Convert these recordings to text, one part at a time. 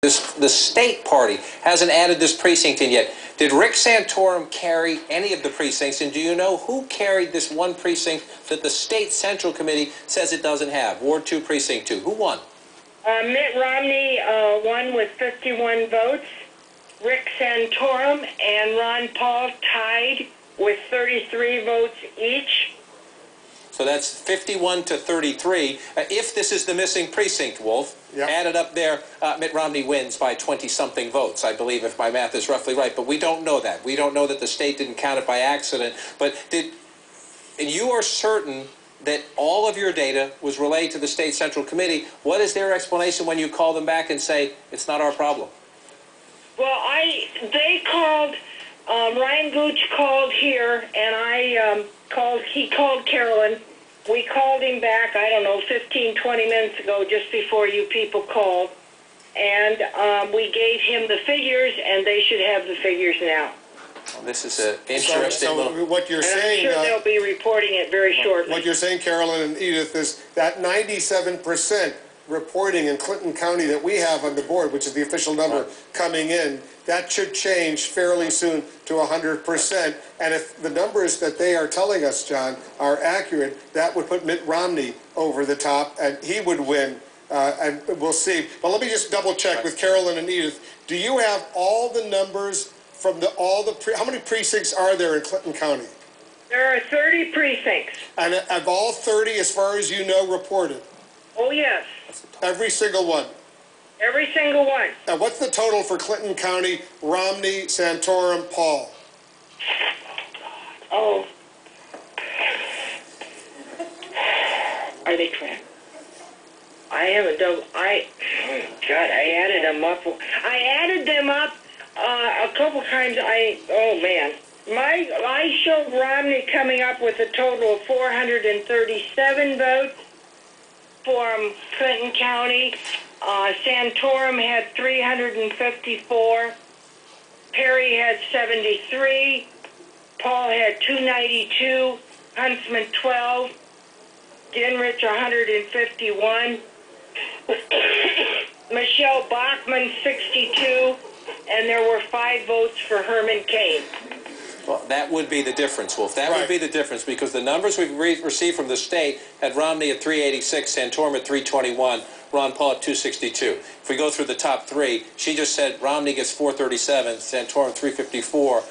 The state party hasn't added this precinct in yet. Did Rick Santorum carry any of the precincts, and do you know who carried this one precinct that the state central committee says it doesn't have? Ward 2, Precinct 2. Who won? Mitt Romney won with 51 votes. Rick Santorum and Ron Paul tied with 33 votes each. So that's 51 to 33. If this is the missing precinct, Wolf, yep, added up there, Mitt Romney wins by 20-something votes, I believe, if my math is roughly right. But we don't know that. We don't know that the state didn't count it by accident. But and you are certain that all of your data was relayed to the state central committee. What is their explanation when you call them back and say, it's not our problem? Well, they called, Ryan Gooch called here, and he called Carolyn. We called him back, I don't know, 15, 20 minutes ago, just before you people called. And we gave him the figures, and they should have the figures now. Well, this is an interesting so what you're saying, I'm sure they'll be reporting it very shortly. What you're saying, Carolyn and Edith, is that 97% reporting in Clinton County that we have on the board, which is the official number coming in, that should change fairly soon to 100%. And if the numbers that they are telling us, John, are accurate, that would put Mitt Romney over the top, and he would win. And we'll see. But let me just double check with Carolyn and Edith. Do you have all the numbers from how many precincts are there in Clinton County? There are 30 precincts. And of all 30, as far as you know, reported? Oh, yes. Every single one? Every single one. Now, what's the total for Clinton County, Romney, Santorum, Paul? Oh. Are they correct? I haven't done, I added them up. I added them up a couple times. Oh, man. I showed Romney coming up with a total of 437 votes from Clinton County. Santorum had 354. Perry had 73. Paul had 292. Huntsman 12. Gingrich 151. Michelle Bachmann 62. And there were 5 votes for Herman Cain. Well, that would be the difference, Wolf. That would be the difference, because the numbers we've received from the state had Romney at 386, Santorum at 321, Ron Paul at 262. If we go through the top 3, she just said Romney gets 437, Santorum 354,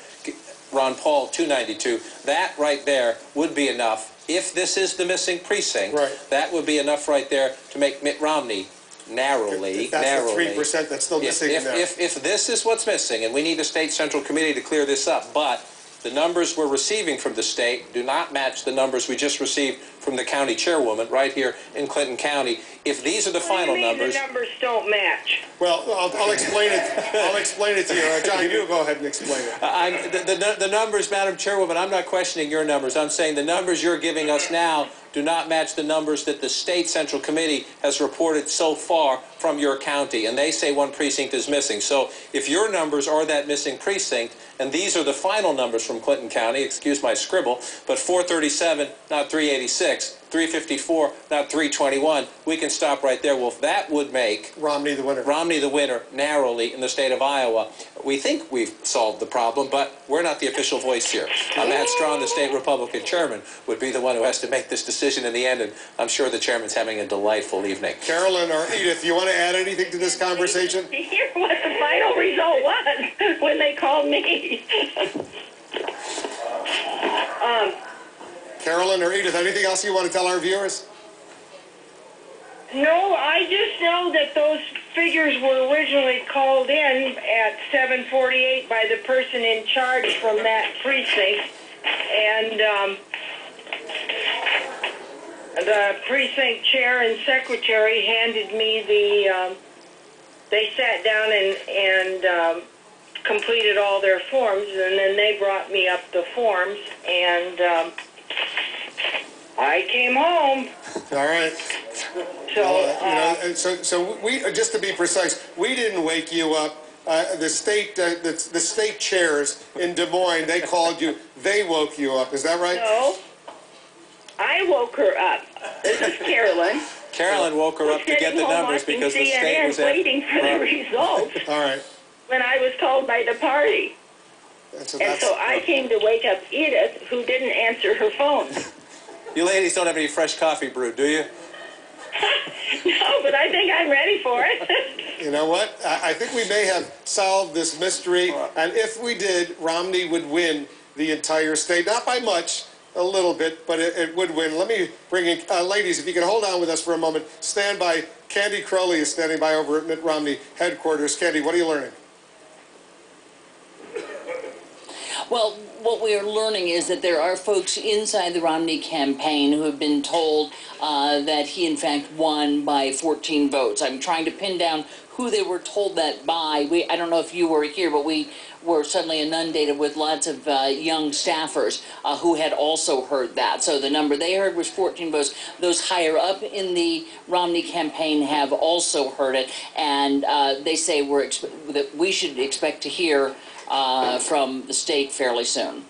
Ron Paul 292. That right there would be enough. If this is the missing precinct, that would be enough right there to make Mitt Romney narrowly. That's the 3% that's still missing in there. If this is what's missing, and we need the state central committee to clear this up, but the numbers we're receiving from the state do not match the numbers we just received from the county chairwoman right here in Clinton County. If these are the final numbers, the numbers don't match. Well, I'll explain it. I'll explain it to you. John, you go ahead and explain it. The numbers, Madam Chairwoman, I'm not questioning your numbers. I'm saying the numbers you're giving us now do not match the numbers that the state central committee has reported so far from your county, and they say one precinct is missing. So if your numbers are that missing precinct, and these are the final numbers from Clinton County, excuse my scribble, but 437, not 386, 354, not 321, we can stop right there, Wolf. That would make Romney the winner. Romney the winner narrowly in the state of Iowa. We think we've solved the problem, but we're not the official voice here. Matt Strawn, the state Republican chairman, would be the one who has to make this decision in the end, and I'm sure the chairman's having a delightful evening. Carolyn or Edith, you want to add anything to this conversation? Hear what the final result was when they called me. Carolyn or Edith, anything else you want to tell our viewers? No, I just know that those figures were originally called in at 7:48 by the person in charge from that precinct, and the precinct chair and secretary handed me the, they sat down and completed all their forms, and then they brought me up the forms, and I came home. All right. So, so we, just to be precise, we didn't wake you up. The state chairs in Des Moines, they called you. They woke you up. Is that right? No, I woke her up. This is Carolyn. Carolyn woke her up to get the numbers because the state was waiting for the results. All right. When I was told by the party. And so I came to wake up Edith, who didn't answer her phone. You ladies don't have any fresh coffee brewed, do you? No, but I think I'm ready for it. You know what? I think we may have solved this mystery, and if we did, Romney would win the entire state. Not by much, a little bit, but it would win. Let me bring in, ladies, if you can hold on with us for a moment. Stand by. Candy Crowley is standing by over at Mitt Romney headquarters. Candy, what are you learning? Well, what we are learning is that there are folks inside the Romney campaign who have been told that he, in fact, won by 14 votes. I'm trying to pin down who they were told that by. I don't know if you were here, but we were suddenly inundated with lots of young staffers who had also heard that. So the number they heard was 14 votes. Those higher up in the Romney campaign have also heard it, and they say that we should expect to hear from the state fairly soon.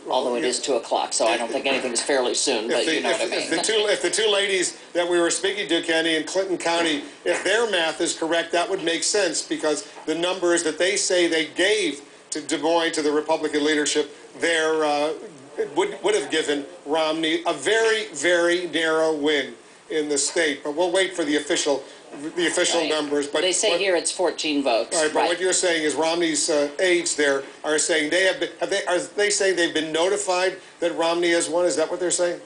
Although it is 2 o'clock, so I don't think anything is fairly soon, but you know what I mean. If the two ladies that we were speaking to, Kenny, in Clinton County, if their math is correct, that would make sense, because the numbers that they say they gave to Des Moines, to the Republican leadership, would have given Romney a very, very narrow win in the state. But we'll wait for the official numbers. But they say here it's 14 votes. All right, but what you're saying is Romney's aides there are saying are they saying they've been notified that Romney has won? Is that what they're saying?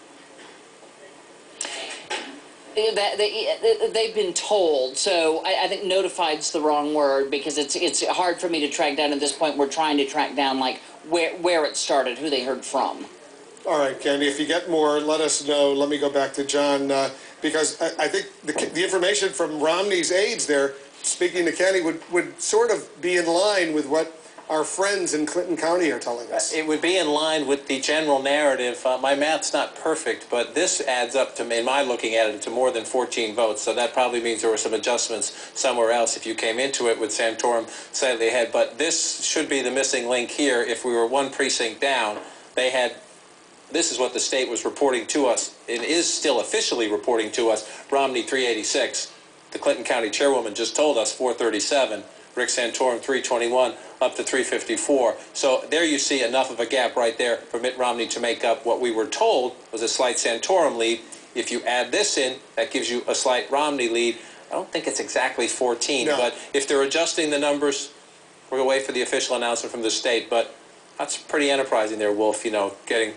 They've been told, so I think notified's the wrong word, because it's hard for me to track down at this point. We're trying to track down like where it started, who they heard from. All right, Candy, if you get more, let us know. Let me go back to John, because I think the information from Romney's aides there, speaking to Candy, would sort of be in line with what our friends in Clinton County are telling us. It would be in line with the general narrative. My math's not perfect, but this adds up to, in my looking at it, to more than 14 votes. So that probably means there were some adjustments somewhere else if you came into it with Santorum slightly ahead. But this should be the missing link here. If we were one precinct down, they had... This is what the state was reporting to us. It is still officially reporting to us. Romney 386. The Clinton County Chairwoman just told us 437. Rick Santorum 321 up to 354. So there you see enough of a gap right there for Mitt Romney to make up what we were told was a slight Santorum lead. If you add this in, that gives you a slight Romney lead. I don't think it's exactly 14, no. But if they're adjusting the numbers, we're going to wait for the official announcement from the state. But that's pretty enterprising there, Wolf, you know, getting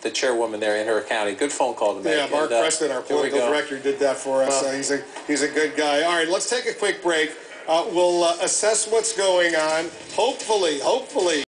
the chairwoman there in her county. Good phone call to make. Yeah, Mark Preston, our political director, did that for us. He's a good guy. All right, let's take a quick break. We'll assess what's going on. Hopefully.